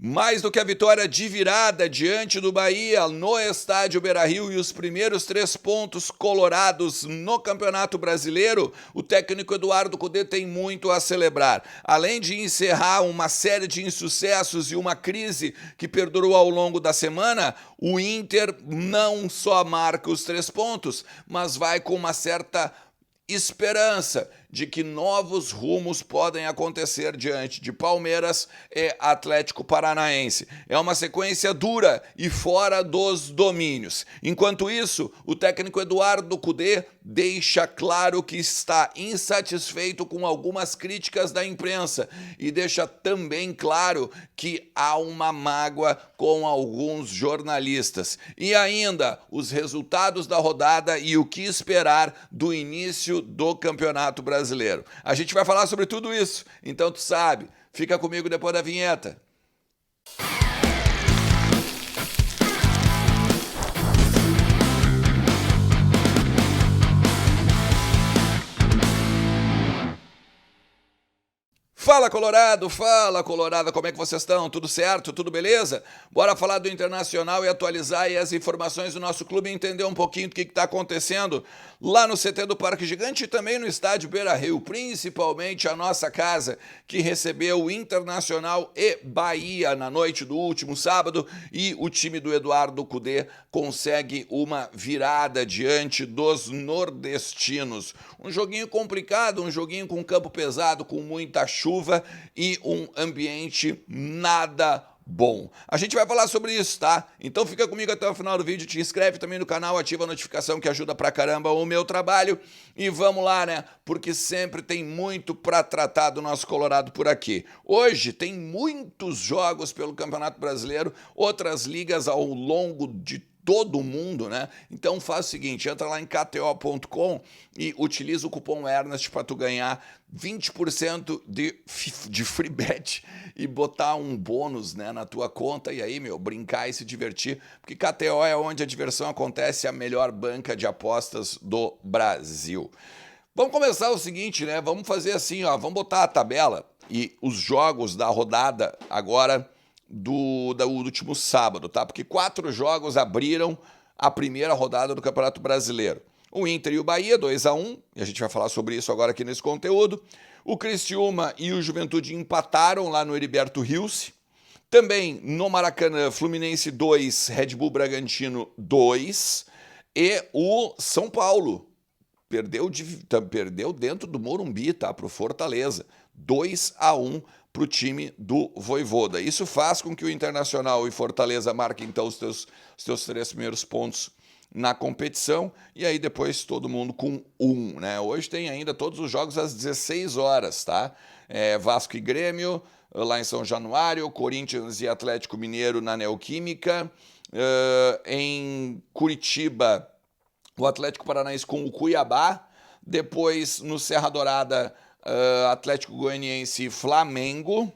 Mais do que a vitória de virada diante do Bahia no estádio Beira-Rio e os primeiros 3 pontos colorados no Campeonato Brasileiro, o técnico Eduardo Cudê tem muito a celebrar. Além de encerrar uma série de insucessos e uma crise que perdurou ao longo da semana, o Inter não só marca os 3 pontos, mas vai com uma certa esperança de que novos rumos podem acontecer diante de Palmeiras e Atlético Paranaense. É uma sequência dura e fora dos domínios. Enquanto isso, o técnico Eduardo Cudê deixa claro que está insatisfeito com algumas críticas da imprensa e deixa também claro que há uma mágoa com alguns jornalistas. E ainda, os resultados da rodada e o que esperar do início do Campeonato Brasileiro. A gente vai falar sobre tudo isso, então tu sabe, fica comigo depois da vinheta. Fala Colorado, como é que vocês estão? Tudo certo? Tudo beleza? Bora falar do Internacional e atualizar aí as informações do nosso clube e entender um pouquinho do que está acontecendo lá no CT do Parque Gigante e também no estádio Beira-Rio, principalmente a nossa casa, que recebeu o Internacional e Bahia na noite do último sábado e o time do Eduardo Cudê consegue uma virada diante dos nordestinos. Um joguinho complicado, um joguinho com campo pesado, com muita chuva e um ambiente nada bom. A gente vai falar sobre isso, tá? Então fica comigo até o final do vídeo, te inscreve também no canal, ativa a notificação que ajuda pra caramba o meu trabalho e vamos lá, né? Porque sempre tem muito pra tratar do nosso Colorado por aqui. Hoje tem muitos jogos pelo Campeonato Brasileiro, outras ligas ao longo de todo mundo, né? Então faz o seguinte, entra lá em kto.com e utiliza o cupom Ernest para tu ganhar 20% de free bet e botar um bônus, né, na tua conta e aí, brincar e se divertir, porque KTO é onde a diversão acontece, a melhor banca de apostas do Brasil. Vamos começar o seguinte, né? Vamos fazer assim, ó, vamos botar a tabela e os jogos da rodada agora do último sábado, tá? Porque 4 jogos abriram a primeira rodada do Campeonato Brasileiro. O Inter e o Bahia, 2-1, e a gente vai falar sobre isso agora aqui nesse conteúdo. O Criciúma e o Juventude empataram lá no Heriberto Rios. Também no Maracanã, Fluminense 2, Red Bull Bragantino 2. E o São Paulo perdeu dentro do Morumbi, tá? Para o Fortaleza, 2-1 para o time do Vojvoda. Isso faz com que o Internacional e Fortaleza marquem então os teus 3 primeiros pontos na competição e aí depois todo mundo com 1, né? Hoje tem ainda todos os jogos às 16 horas, tá? Vasco e Grêmio lá em São Januário, Corinthians e Atlético Mineiro na Neoquímica, em Curitiba o Atlético Paranaense com o Cuiabá, depois no Serra Dourada Atlético Goianiense e Flamengo,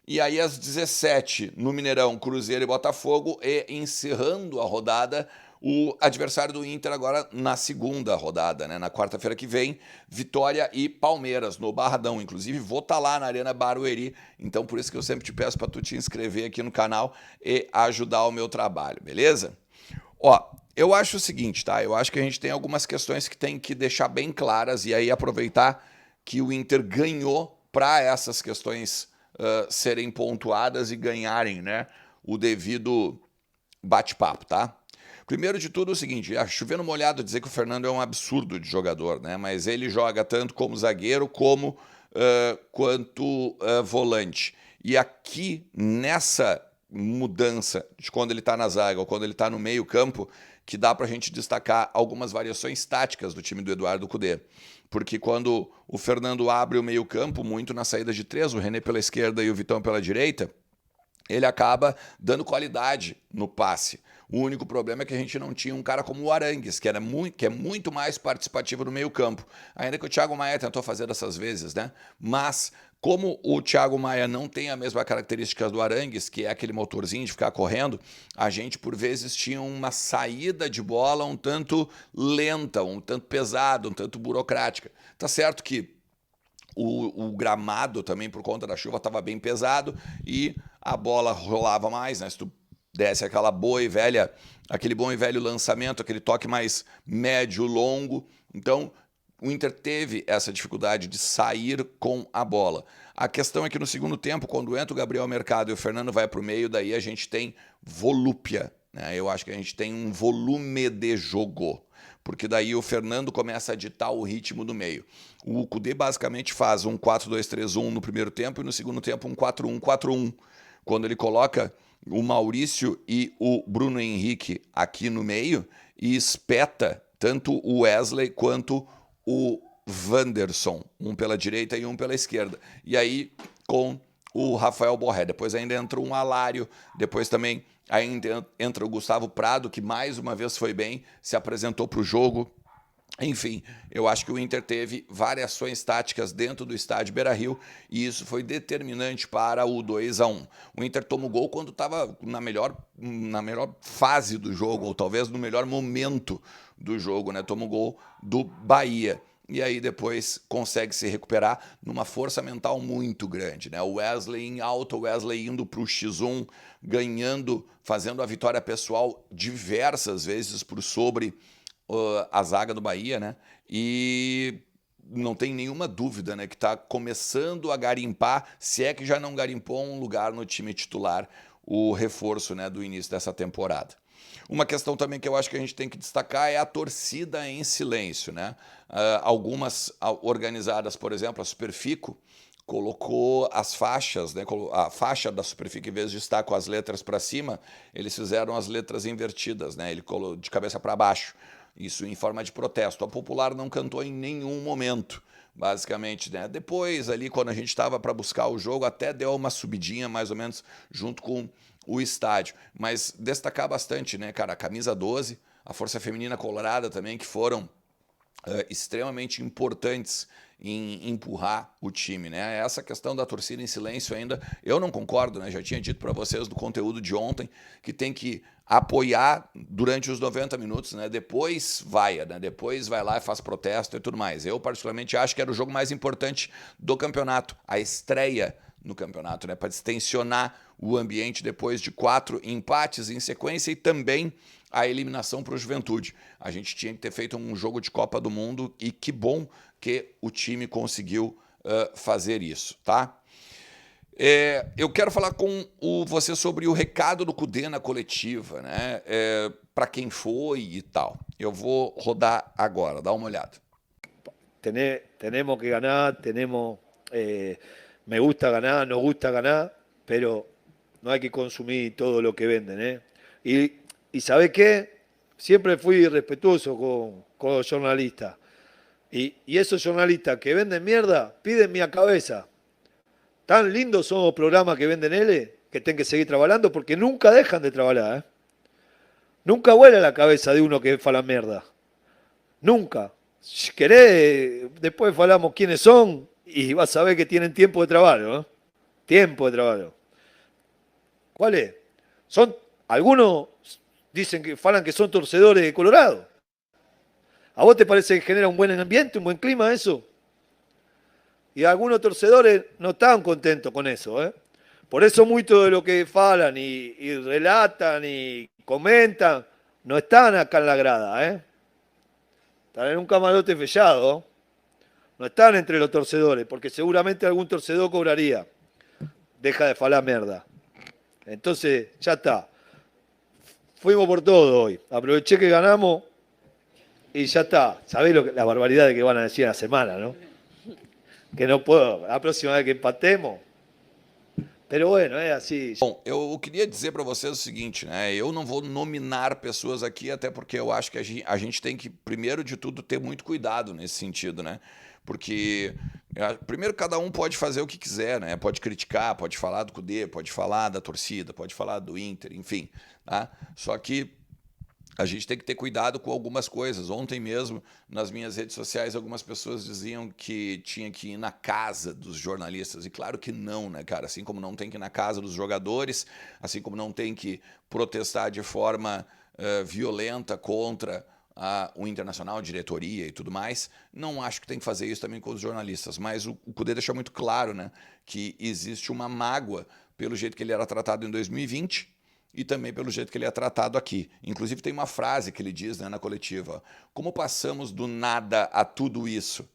e aí às 17 no Mineirão, Cruzeiro e Botafogo, e encerrando a rodada, o adversário do Inter agora na segunda rodada, né? Na quarta-feira que vem, Vitória e Palmeiras, no Barradão. Inclusive vou estar lá na Arena Barueri, então por isso que eu sempre te peço para tu te inscrever aqui no canal e ajudar o meu trabalho, beleza? Ó, eu acho o seguinte, tá? Eu acho que a gente tem algumas questões que tem que deixar bem claras e aí aproveitar que o Inter ganhou para essas questões serem pontuadas e ganharem, né, o devido bate-papo, tá? Primeiro de tudo é o seguinte, chovendo molhado dizer que o Fernando é um absurdo de jogador, né? Mas ele joga tanto como zagueiro como quanto volante. E aqui nessa mudança de quando ele está na zaga ou quando ele está no meio campo, que dá para a gente destacar algumas variações táticas do time do Eduardo Cudê. Porque quando o Fernando abre o meio campo, muito na saída de 3, o René pela esquerda e o Vitão pela direita, ele acaba dando qualidade no passe. O único problema é que a gente não tinha um cara como o Arangues, que é muito mais participativo no meio campo. Ainda que o Thiago Maia tentou fazer dessas vezes, né? Mas como o Thiago Maia não tem a mesma característica do Arangues, que é aquele motorzinho de ficar correndo, a gente por vezes tinha uma saída de bola um tanto lenta, um tanto pesada, um tanto burocrática. Tá certo que o gramado também, por conta da chuva, estava bem pesado e a bola rolava mais, né? Se tu desse aquele bom e velho lançamento, aquele toque mais médio, longo. Então, o Inter teve essa dificuldade de sair com a bola. A questão é que no segundo tempo, quando entra o Gabriel Mercado e o Fernando vai para o meio, daí a gente tem volúpia, né? Eu acho que a gente tem um volume de jogo, porque daí o Fernando começa a ditar o ritmo do meio. O Kudê basicamente faz um 4-2-3-1 no primeiro tempo e no segundo tempo um 4-1-4-1. Quando ele coloca o Maurício e o Bruno Henrique aqui no meio e espeta tanto o Wesley quanto o Wanderson, um pela direita e um pela esquerda. E aí com o Rafael Borré. Depois ainda entra um Alário, depois também ainda entra o Gustavo Prado, que mais uma vez foi bem, se apresentou para o jogo. Enfim, eu acho que o Inter teve variações táticas dentro do estádio Beira-Rio e isso foi determinante para o 2-1. O Inter tomou gol quando estava na melhor fase do jogo, ou talvez no melhor momento do jogo, né? Tomou gol do Bahia. E aí depois consegue se recuperar numa força mental muito grande, né? O Wesley em alta, o Wesley indo para o X1, ganhando, fazendo a vitória pessoal diversas vezes sobre a zaga do Bahia, né? E não tem nenhuma dúvida, né, que está começando a garimpar, se é que já não garimpou um lugar no time titular, o reforço, né, do início dessa temporada. Uma questão também que eu acho que a gente tem que destacar é a torcida em silêncio, né? Algumas organizadas, por exemplo, a Superfico, colocou as faixas, né? A faixa da Superfico, em vez de estar com as letras para cima, eles fizeram as letras invertidas, né? Ele colocou de cabeça para baixo. Isso em forma de protesto. A Popular não cantou em nenhum momento, basicamente, né? Depois, ali, quando a gente estava para buscar o jogo, até deu uma subidinha, mais ou menos, junto com o estádio. Mas destacar bastante, né, cara? A camisa 12, a Força Feminina Colorada também, que foram extremamente importantes em empurrar o time, né? Essa questão da torcida em silêncio ainda, eu não concordo, né? Já tinha dito para vocês do conteúdo de ontem que tem que apoiar durante os 90 minutos, né? Depois vai, né? Depois vai lá e faz protesto e tudo mais. Eu particularmente acho que era o jogo mais importante do campeonato, a estreia no campeonato, né? Para distensionar o ambiente depois de 4 empates em sequência e também a eliminação para o Juventude. A gente tinha que ter feito um jogo de Copa do Mundo e que bom que o time conseguiu fazer isso, tá? Eu quero falar com você sobre o recado do Kudê na coletiva, né? Para quem foi e tal. Eu vou rodar agora, dá uma olhada. Tenemos que ganar, me gusta ganar, nos gusta ganar, pero no hay que consumir todo lo que venden, ¿eh? Y ¿sabés qué? Siempre fui respetuoso con los jornalistas. Y esos jornalistas que venden mierda, piden mi cabeza. Tan lindos son los programas que venden ellos que tienen que seguir trabajando porque nunca dejan de trabajar, ¿eh? Nunca vuela la cabeza de uno que fala mierda. Nunca. Si querés, después falamos quiénes son y vas a ver que tienen tiempo de trabajo, ¿eh? Tiempo de trabajo. ¿Cuál es? Algunos dicen que falan que son torcedores de Colorado. ¿A vos te parece que genera un buen ambiente, un buen clima eso? Y algunos torcedores no están contentos con eso, ¿eh? Por eso mucho de lo que falan y relatan y comentan no están acá en la grada, ¿eh? Están en un camarote fechado. No están entre los torcedores, porque seguramente algún torcedor cobraría. Deja de falar mierda. Entonces, ya está. Fuimos por todo hoy. Aproveché que ganamos y ya está. Sabés la barbaridad de que van a decir en la semana, ¿no? Que no puedo. La próxima vez que empatemos. Pero bueno, é assim. Bom, eu queria dizer para vocês o seguinte, né? Eu não vou nominar pessoas aqui, até porque eu acho que a gente tem que, primeiro de tudo, ter muito cuidado nesse sentido, né? Porque, primeiro, cada um pode fazer o que quiser, né? Pode criticar, pode falar do Kudê, pode falar da torcida, pode falar do Inter, enfim, tá? Só que a gente tem que ter cuidado com algumas coisas. Ontem mesmo, nas minhas redes sociais, algumas pessoas diziam que tinha que ir na casa dos jornalistas. E claro que não, né, cara? Assim como não tem que ir na casa dos jogadores, assim como não tem que protestar de forma violenta contra o Internacional, diretoria e tudo mais, não acho que tem que fazer isso também com os jornalistas. Mas o Kudê deixa muito claro, né, que existe uma mágoa pelo jeito que ele era tratado em 2020 e também pelo jeito que ele é tratado aqui. Inclusive tem uma frase que ele diz, né, na coletiva: como passamos do nada a tudo isso?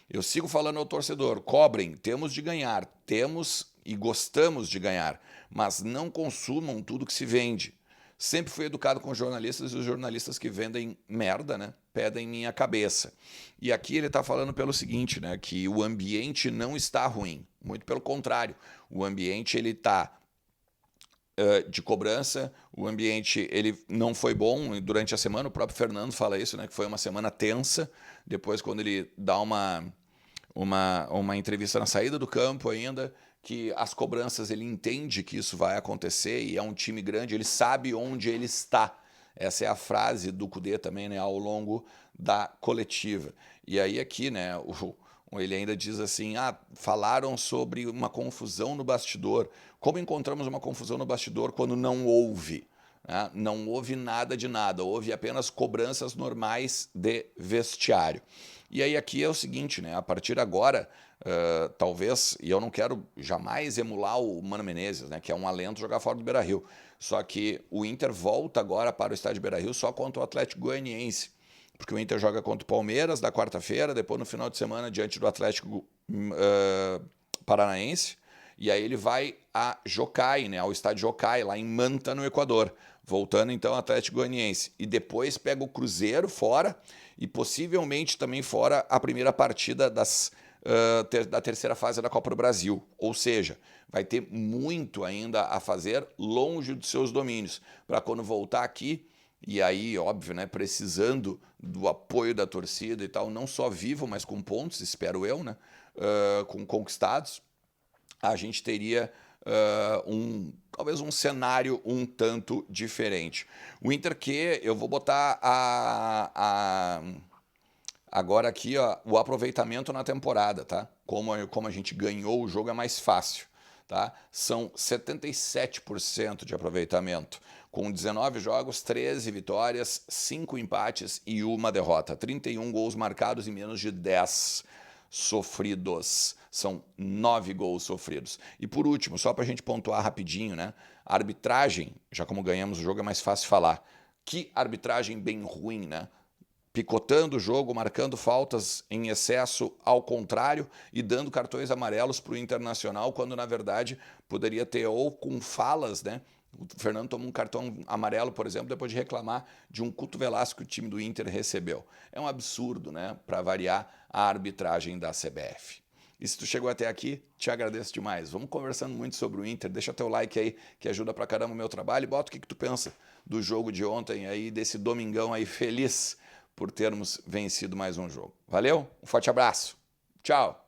Eu sigo falando ao torcedor, cobrem, temos de ganhar, temos e gostamos de ganhar, mas não consumam tudo que se vende. Sempre fui educado com jornalistas e os jornalistas que vendem merda, né, pedem minha cabeça. E aqui ele está falando pelo seguinte, né, que o ambiente não está ruim, muito pelo contrário, o ambiente ele está de cobrança, o ambiente ele não foi bom durante a semana, o próprio Fernando fala isso, né, que foi uma semana tensa, depois quando ele dá uma entrevista na saída do campo ainda, que as cobranças ele entende que isso vai acontecer e é um time grande, ele sabe onde ele está. Essa é a frase do Kudê também, né, ao longo da coletiva. E aí aqui, né, ele ainda diz assim, falaram sobre uma confusão no bastidor. Como encontramos uma confusão no bastidor quando não houve? Né? Não houve nada de nada, houve apenas cobranças normais de vestiário. E aí aqui é o seguinte, né? A partir de agora, talvez, e eu não quero jamais emular o Mano Menezes, né? Que é um alento jogar fora do Beira-Rio. Só que o Inter volta agora para o estádio Beira-Rio só contra o Atlético Goianiense. Porque o Inter joga contra o Palmeiras na quarta-feira, depois no final de semana diante do Atlético Paranaense, e aí ele vai a Jocai, né, ao estádio Jocai, lá em Manta, no Equador, voltando então ao Atlético Goianiense, e depois pega o Cruzeiro fora, e possivelmente também fora a primeira partida da terceira fase da Copa do Brasil, ou seja, vai ter muito ainda a fazer longe dos seus domínios, para quando voltar aqui. E aí, óbvio, né, precisando do apoio da torcida e tal, não só vivo, mas com pontos, espero eu, né, com conquistados, a gente teria talvez um cenário um tanto diferente. O Inter que eu vou botar agora aqui, ó, o aproveitamento na temporada, tá? Como a gente ganhou o jogo é mais fácil. Tá? São 77% de aproveitamento, com 19 jogos, 13 vitórias, 5 empates e 1 derrota, 31 gols marcados e menos de 10 sofridos, são 9 gols sofridos. E por último, só para a gente pontuar rapidinho, né? A arbitragem, já como ganhamos o jogo é mais fácil falar, que arbitragem bem ruim, né? Picotando o jogo, marcando faltas em excesso ao contrário e dando cartões amarelos para o Internacional, quando na verdade poderia ter ou com falas, né? O Fernando tomou um cartão amarelo, por exemplo, depois de reclamar de um cotovelaço que o time do Inter recebeu. É um absurdo, né? Para variar a arbitragem da CBF. E se tu chegou até aqui, te agradeço demais. Vamos conversando muito sobre o Inter. Deixa teu like aí, que ajuda pra caramba o meu trabalho. E bota o que tu pensa do jogo de ontem aí, desse domingão aí feliz por termos vencido mais um jogo. Valeu? Um forte abraço. Tchau.